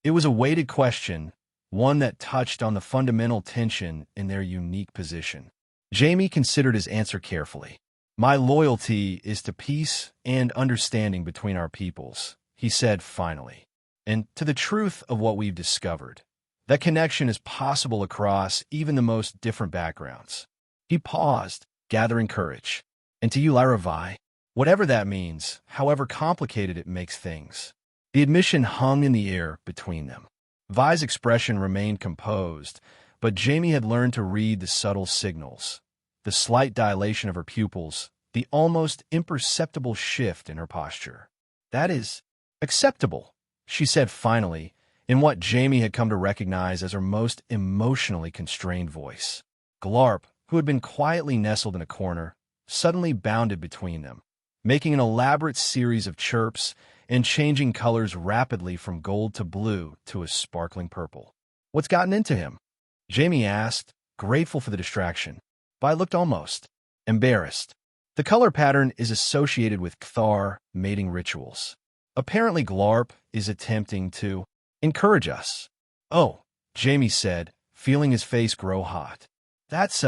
It was a weighted question, one that touched on the fundamental tension in their unique position. Jamie considered his answer carefully. My loyalty is to peace and understanding between our peoples, he said finally, and to the truth of what we've discovered. That connection is possible across even the most different backgrounds. He paused, gathering courage. And to you, Lyra Vi, whatever that means, however complicated it makes things. The admission hung in the air between them. Vi's expression remained composed, but Jamie had learned to read the subtle signals. The slight dilation of her pupils, the almost imperceptible shift in her posture. That is acceptable, she said finally, in what Jamie had come to recognize as her most emotionally constrained voice. Glarp, who had been quietly nestled in a corner, suddenly bounded between them, making an elaborate series of chirps and changing colors rapidly from gold to blue to a sparkling purple. What's gotten into him? Jamie asked, grateful for the distraction. Vi looked almost embarrassed. The color pattern is associated with Cathar mating rituals. Apparently Glarp is attempting to encourage us. Oh, Jamie said, feeling his face grow hot. That's,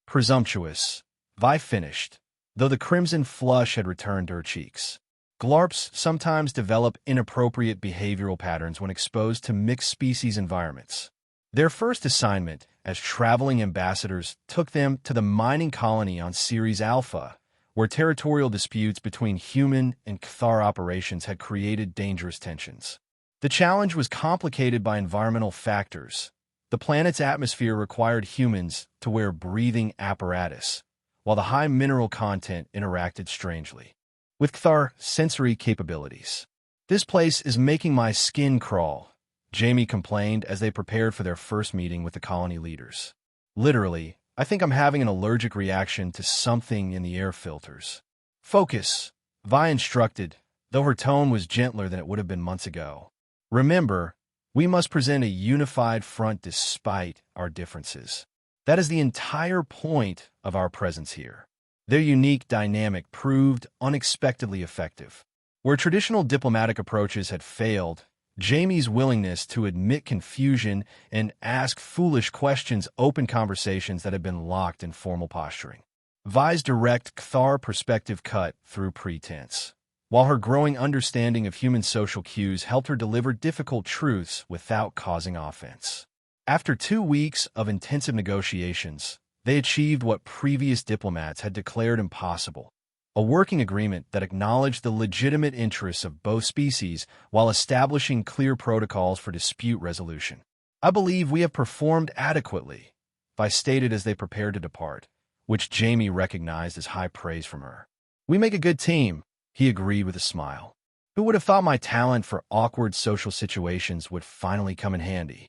presumptuous, Vi finished, though the crimson flush had returned to her cheeks. Glarps sometimes develop inappropriate behavioral patterns when exposed to mixed-species environments. Their first assignment as traveling ambassadors took them to the mining colony on Ceres Alpha, where territorial disputes between human and Cathar operations had created dangerous tensions. The challenge was complicated by environmental factors. The planet's atmosphere required humans to wear breathing apparatus, while the high mineral content interacted strangely with Cathar sensory capabilities. This place is making my skin crawl, Jamie complained as they prepared for their first meeting with the colony leaders. Literally, I think I'm having an allergic reaction to something in the air filters. Focus, Vi instructed, though her tone was gentler than it would have been months ago. Remember, we must present a unified front despite our differences. That is the entire point of our presence here. Their unique dynamic proved unexpectedly effective. Where traditional diplomatic approaches had failed, Jamie's willingness to admit confusion and ask foolish questions opened conversations that had been locked in formal posturing. Vi's direct Cathar perspective cut through pretense, while her growing understanding of human social cues helped her deliver difficult truths without causing offense. After 2 weeks of intensive negotiations, they achieved what previous diplomats had declared impossible: a working agreement that acknowledged the legitimate interests of both species while establishing clear protocols for dispute resolution. I believe we have performed adequately, Vi stated as they prepared to depart, which Jamie recognized as high praise from her. We make a good team, he agreed with a smile. Who would have thought my talent for awkward social situations would finally come in handy?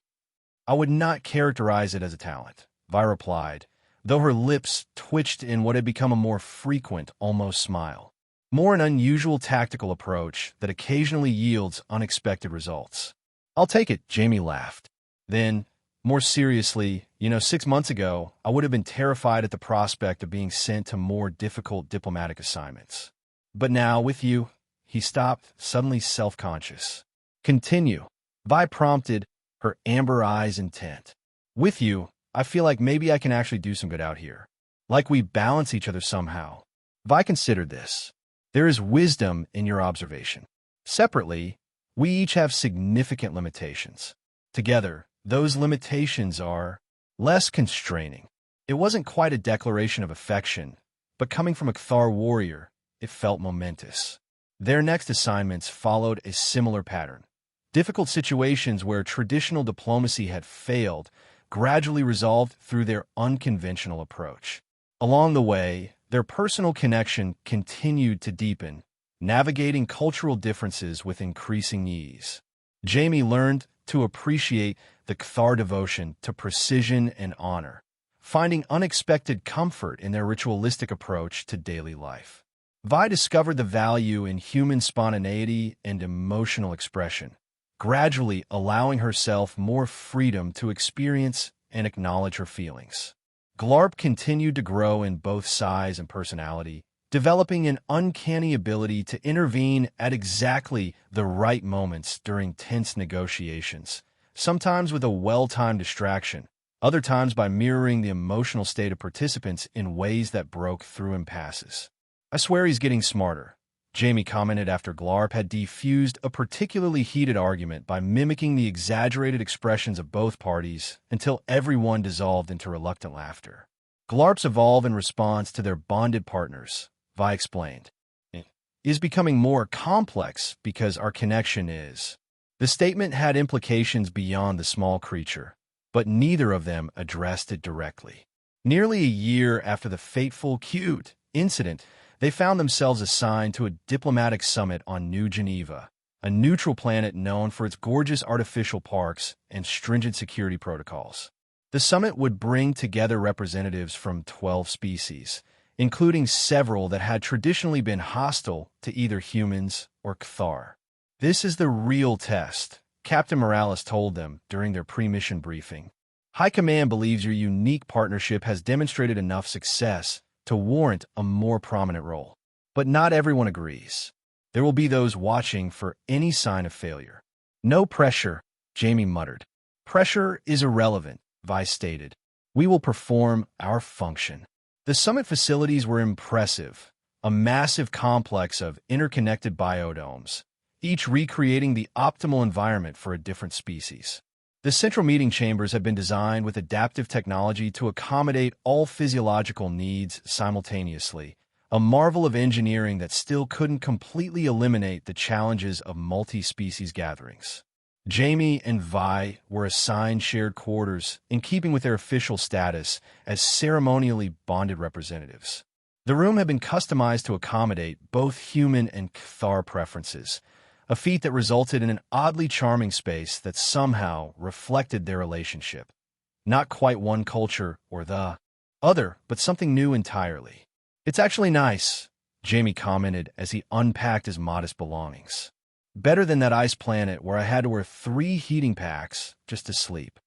I would not characterize it as a talent, Vi replied, though her lips twitched in what had become a more frequent, almost smile. More an unusual tactical approach that occasionally yields unexpected results. I'll take it, Jamie laughed. Then, more seriously, 6 months ago, I would have been terrified at the prospect of being sent to more difficult diplomatic assignments. But now, with you, he stopped, suddenly self-conscious. Continue, Vi prompted, her amber eyes intent. With you, I feel like maybe I can actually do some good out here. Like we balance each other somehow. Vi considered this. There is wisdom in your observation. Separately, we each have significant limitations. Together, those limitations are less constraining. It wasn't quite a declaration of affection, but coming from a Kthar warrior, it felt momentous. Their next assignments followed a similar pattern. Difficult situations where traditional diplomacy had failed gradually resolved through their unconventional approach. Along the way, their personal connection continued to deepen, navigating cultural differences with increasing ease. Jamie learned to appreciate the Kthar devotion to precision and honor, finding unexpected comfort in their ritualistic approach to daily life. Vi discovered the value in human spontaneity and emotional expression, gradually allowing herself more freedom to experience and acknowledge her feelings. Glarp continued to grow in both size and personality, developing an uncanny ability to intervene at exactly the right moments during tense negotiations, sometimes with a well-timed distraction, other times by mirroring the emotional state of participants in ways that broke through impasses. "I swear he's getting smarter," Jamie commented after Glarp had defused a particularly heated argument by mimicking the exaggerated expressions of both parties until everyone dissolved into reluctant laughter. "Glarps evolve in response to their bonded partners," Vi explained. "It is becoming more complex because our connection is." The statement had implications beyond the small creature, but neither of them addressed it directly. Nearly a year after the fateful cute incident, they found themselves assigned to a diplomatic summit on New Geneva, a neutral planet known for its gorgeous artificial parks and stringent security protocols. The summit would bring together representatives from 12 species, including several that had traditionally been hostile to either humans or Kthar. "This is the real test," Captain Morales told them during their pre-mission briefing. "High Command believes your unique partnership has demonstrated enough success to warrant a more prominent role. But not everyone agrees. There will be those watching for any sign of failure." "No pressure," Jamie muttered. "Pressure is irrelevant," Vi stated. "We will perform our function." The summit facilities were impressive, a massive complex of interconnected biodomes, each recreating the optimal environment for a different species. The central meeting chambers have been designed with adaptive technology to accommodate all physiological needs simultaneously, a marvel of engineering that still couldn't completely eliminate the challenges of multi-species gatherings. Jamie and Vi were assigned shared quarters in keeping with their official status as ceremonially bonded representatives. The room had been customized to accommodate both human and Kthar preferences, a feat that resulted in an oddly charming space that somehow reflected their relationship. Not quite one culture or the other, but something new entirely. "It's actually nice," Jamie commented as he unpacked his modest belongings. "Better than that ice planet where I had to wear 3 heating packs just to sleep.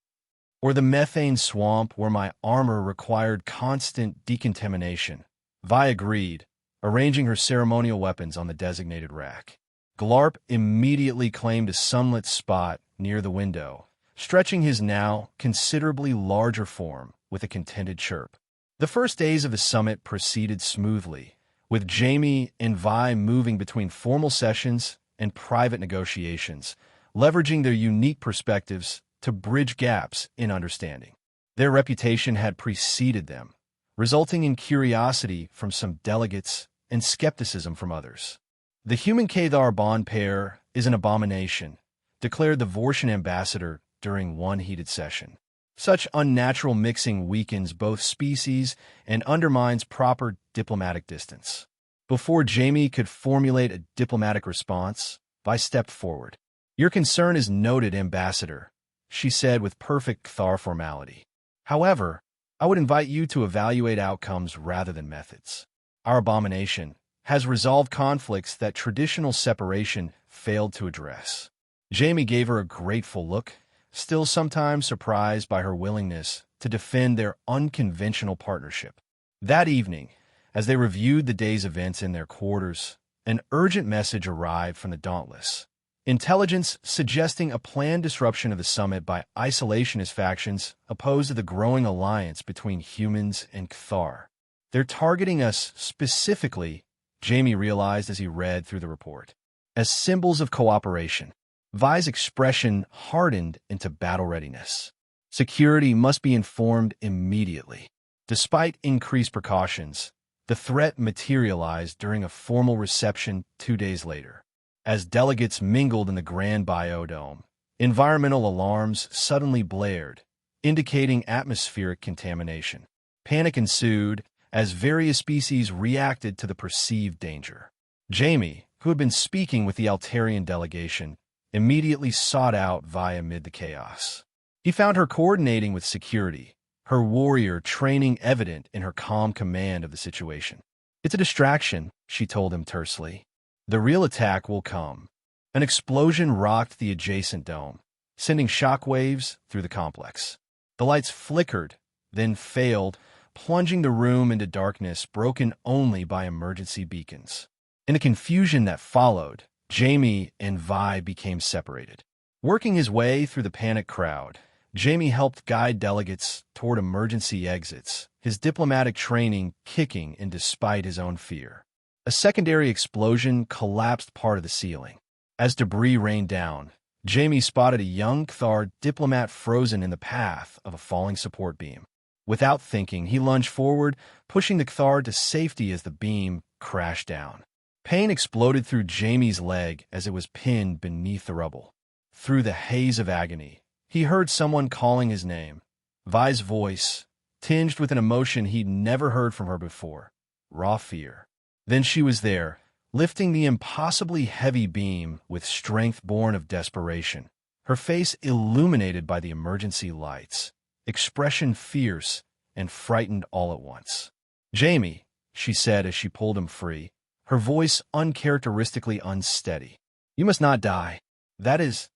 Or the methane swamp where my armor required constant decontamination." Vi agreed, arranging her ceremonial weapons on the designated rack. Glarp immediately claimed a sunlit spot near the window, stretching his now considerably larger form with a contented chirp. The first days of the summit proceeded smoothly, with Jamie and Vi moving between formal sessions and private negotiations, leveraging their unique perspectives to bridge gaps in understanding. Their reputation had preceded them, resulting in curiosity from some delegates and skepticism from others. "The human Kthar bond pair is an abomination," declared the Vortian ambassador during one heated session. "Such unnatural mixing weakens both species and undermines proper diplomatic distance." Before Jamie could formulate a diplomatic response, Vi stepped forward. "Your concern is noted, Ambassador," she said with perfect Kthar formality. "However, I would invite you to evaluate outcomes rather than methods. Our abomination has resolved conflicts that traditional separation failed to address." Jamie gave her a grateful look, still sometimes surprised by her willingness to defend their unconventional partnership. That evening, as they reviewed the day's events in their quarters, an urgent message arrived from the Dauntless. Intelligence suggesting a planned disruption of the summit by isolationist factions opposed to the growing alliance between humans and Cathar. They're targeting us specifically, Jamie realized as he read through the report, as symbols of cooperation. Vi's expression hardened into battle readiness. Security must be informed immediately. Despite increased precautions, the threat materialized during a formal reception 2 days later. As delegates mingled in the Grand Biodome, environmental alarms suddenly blared, indicating atmospheric contamination. Panic ensued as various species reacted to the perceived danger. Jamie, who had been speaking with the Altarian delegation, immediately sought out Vi amid the chaos. He found her coordinating with security, her warrior training evident in her calm command of the situation. "It's a distraction," she told him tersely. "The real attack will come." An explosion rocked the adjacent dome, sending shockwaves through the complex. The lights flickered, then failed, plunging the room into darkness broken only by emergency beacons. In the confusion that followed, Jamie and Vi became separated. Working his way through the panicked crowd, Jamie helped guide delegates toward emergency exits, his diplomatic training kicking in despite his own fear. A secondary explosion collapsed part of the ceiling. As debris rained down, Jamie spotted a young Cathar diplomat frozen in the path of a falling support beam. Without thinking, he lunged forward, pushing the Cathar to safety as the beam crashed down. Pain exploded through Jamie's leg as it was pinned beneath the rubble. Through the haze of agony, he heard someone calling his name. Vi's voice, tinged with an emotion he'd never heard from her before, raw fear. Then she was there, lifting the impossibly heavy beam with strength born of desperation, her face illuminated by the emergency lights, expression fierce and frightened all at once. "Jamie," she said as she pulled him free, her voice uncharacteristically unsteady. "You must not die. That is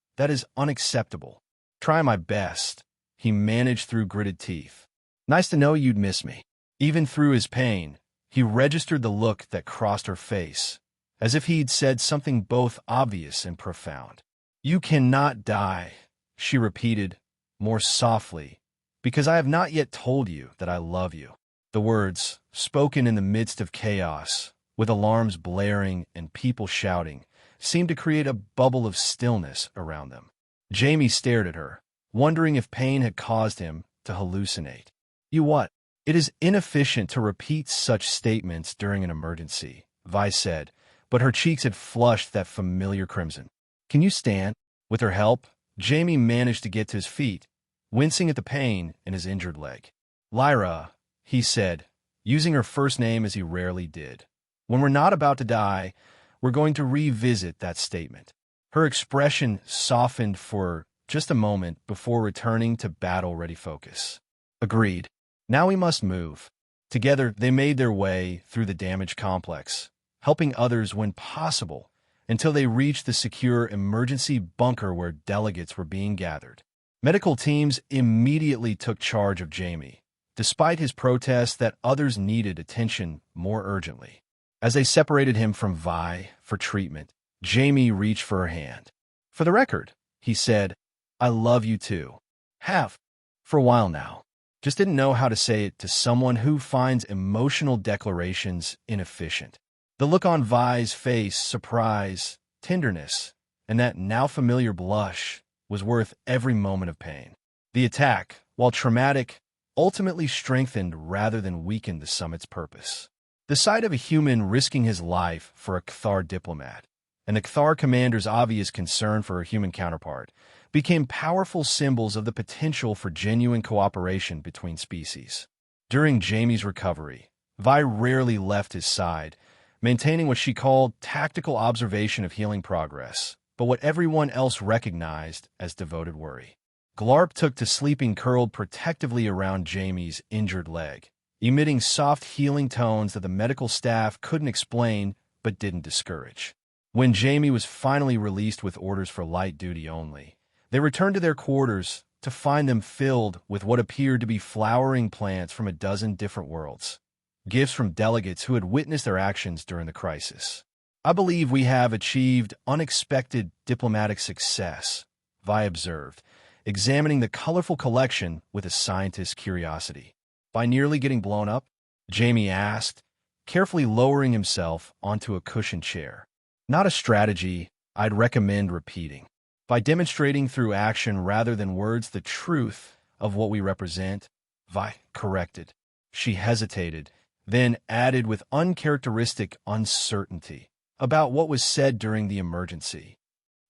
unacceptable." "Try my best," he managed through gritted teeth. "Nice to know you'd miss me." Even through his pain, he registered the look that crossed her face, as if he'd said something both obvious and profound. "You cannot die," she repeated, more softly, "because I have not yet told you that I love you." The words, spoken in the midst of chaos, with alarms blaring and people shouting, seemed to create a bubble of stillness around them. Jamie stared at her, wondering if pain had caused him to hallucinate. "You what?" "It is inefficient to repeat such statements during an emergency," Vi said, but her cheeks had flushed that familiar crimson. "Can you stand?" With her help, Jamie managed to get to his feet, wincing at the pain in his injured leg. "Lyra," he said, using her first name as he rarely did. "When we're not about to die, we're going to revisit that statement." Her expression softened for just a moment before returning to battle-ready focus. "Agreed. Now we must move." Together, they made their way through the damaged complex, helping others when possible, until they reached the secure emergency bunker where delegates were being gathered. Medical teams immediately took charge of Jamie, despite his protest that others needed attention more urgently. As they separated him from Vi for treatment, Jamie reached for her hand. "For the record," he said, "I love you too. Have. For a while now." Just didn't know how to say it to someone who finds emotional declarations inefficient. The look on Vi's face, surprise, tenderness, and that now familiar blush was worth every moment of pain. The attack, while traumatic, ultimately strengthened rather than weakened the summit's purpose. The sight of a human risking his life for a Cathar diplomat, and the Cathar commander's obvious concern for her human counterpart, became powerful symbols of the potential for genuine cooperation between species. During Jamie's recovery, Vi rarely left his side, maintaining what she called tactical observation of healing progress, but what everyone else recognized as devoted worry. Glarp took to sleeping curled protectively around Jamie's injured leg, emitting soft healing tones that the medical staff couldn't explain but didn't discourage. When Jamie was finally released with orders for light duty only, they returned to their quarters to find them filled with what appeared to be flowering plants from a dozen different worlds, gifts from delegates who had witnessed their actions during the crisis. I believe we have achieved unexpected diplomatic success, Vi observed, examining the colorful collection with a scientist's curiosity. By nearly getting blown up? Jamie asked, carefully lowering himself onto a cushioned chair. Not a strategy I'd recommend repeating. By demonstrating through action rather than words the truth of what we represent, Vi corrected. She hesitated, then added with uncharacteristic uncertainty about what was said during the emergency.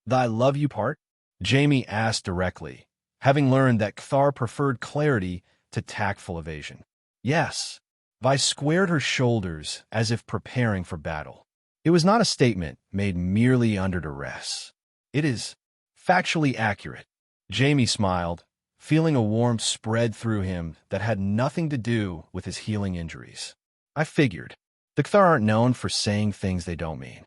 The "I love you" part? Jamie asked directly, having learned that Kthar preferred clarity to tactful evasion. Yes. Vi squared her shoulders as if preparing for battle. It was not a statement made merely under duress. It is factually accurate. Jamie smiled, feeling a warmth spread through him that had nothing to do with his healing injuries. I figured. The Kthar aren't known for saying things they don't mean.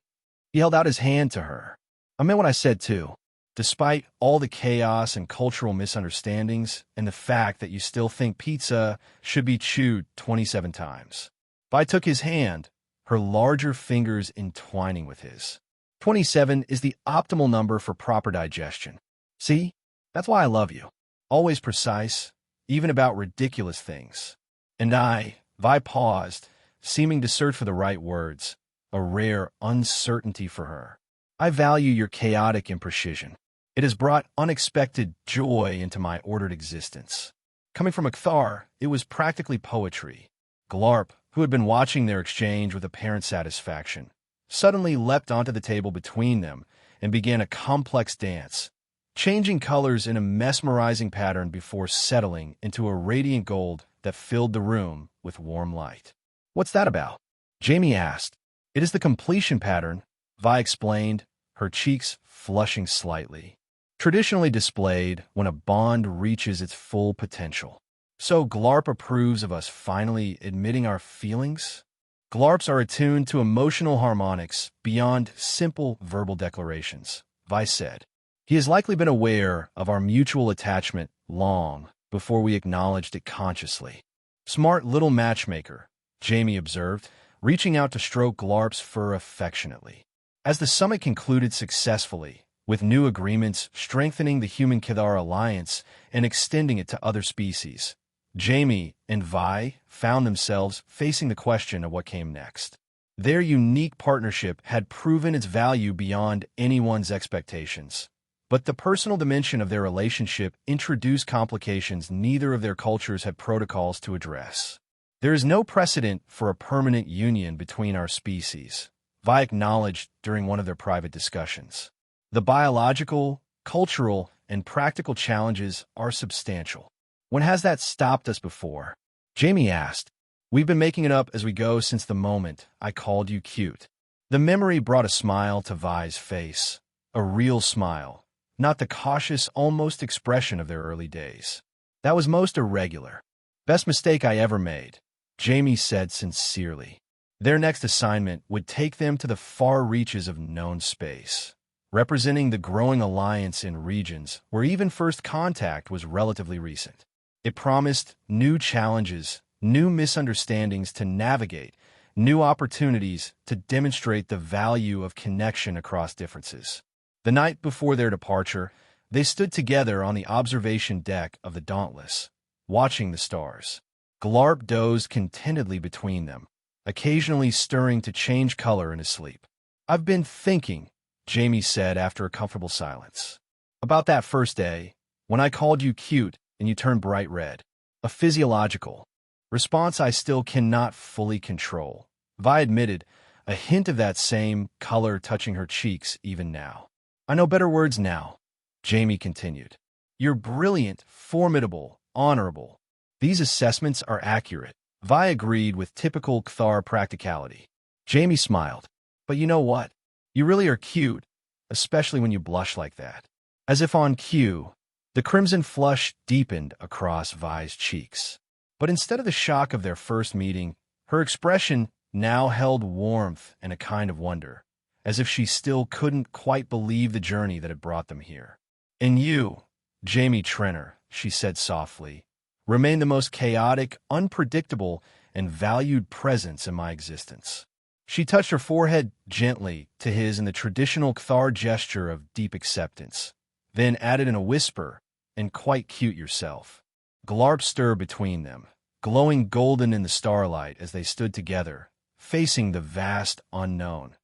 He held out his hand to her. I meant what I said too. Despite all the chaos and cultural misunderstandings and the fact that you still think pizza should be chewed 27 times. Vi took his hand, her larger fingers entwining with his. 27 is the optimal number for proper digestion. See? That's why I love you. Always precise, even about ridiculous things. And Vi paused, seeming to search for the right words, a rare uncertainty for her. I value your chaotic imprecision. It has brought unexpected joy into my ordered existence. Coming from a Kthar, it was practically poetry. Glarp, who had been watching their exchange with apparent satisfaction, suddenly leapt onto the table between them and began a complex dance, changing colors in a mesmerizing pattern before settling into a radiant gold that filled the room with warm light. What's that about? Jamie asked. It is the completion pattern, Vi explained, her cheeks flushing slightly. Traditionally displayed when a bond reaches its full potential. So Glarp approves of us finally admitting our feelings? Glarps are attuned to emotional harmonics beyond simple verbal declarations, Vi said. He has likely been aware of our mutual attachment long before we acknowledged it consciously. Smart little matchmaker, Jamie observed, reaching out to stroke Glarp's fur affectionately. As the summit concluded successfully, with new agreements strengthening the human-Kthar alliance and extending it to other species, Jamie and Vi found themselves facing the question of what came next. Their unique partnership had proven its value beyond anyone's expectations. But the personal dimension of their relationship introduced complications neither of their cultures had protocols to address. There is no precedent for a permanent union between our species, Vi acknowledged during one of their private discussions. The biological, cultural, and practical challenges are substantial. When has that stopped us before? Jamie asked. We've been making it up as we go since the moment I called you cute. The memory brought a smile to Vi's face, a real smile, not the cautious, almost expression of their early days. That was most irregular. Best mistake I ever made, Jamie said sincerely. Their next assignment would take them to the far reaches of known space, representing the growing alliance in regions where even first contact was relatively recent. It promised new challenges, new misunderstandings to navigate, new opportunities to demonstrate the value of connection across differences. The night before their departure, they stood together on the observation deck of the Dauntless, watching the stars. Glarp dozed contentedly between them, occasionally stirring to change color in his sleep. I've been thinking, Jamie said after a comfortable silence, about that first day, when I called you cute and you turned bright red. A physiological response I still cannot fully control, Vi admitted, a hint of that same color touching her cheeks even now. I know better words now, Jamie continued. You're brilliant, formidable, honorable. These assessments are accurate, Vi agreed with typical Kthar practicality. Jamie smiled. But you know what? You really are cute, especially when you blush like that. As if on cue, the crimson flush deepened across Vi's cheeks. But instead of the shock of their first meeting, her expression now held warmth and a kind of wonder, as if she still couldn't quite believe the journey that had brought them here. And you, Jamie Trenner, she said softly, remain the most chaotic, unpredictable, and valued presence in my existence. She touched her forehead gently to his in the traditional Kthar gesture of deep acceptance, then added in a whisper, "And quite cute yourself." Glarp stirred between them, glowing golden in the starlight as they stood together, facing the vast unknown.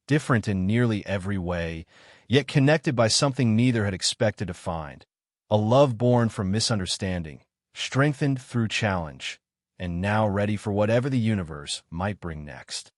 Different in nearly every way, yet connected by something neither had expected to find. A love born from misunderstanding, strengthened through challenge, and now ready for whatever the universe might bring next.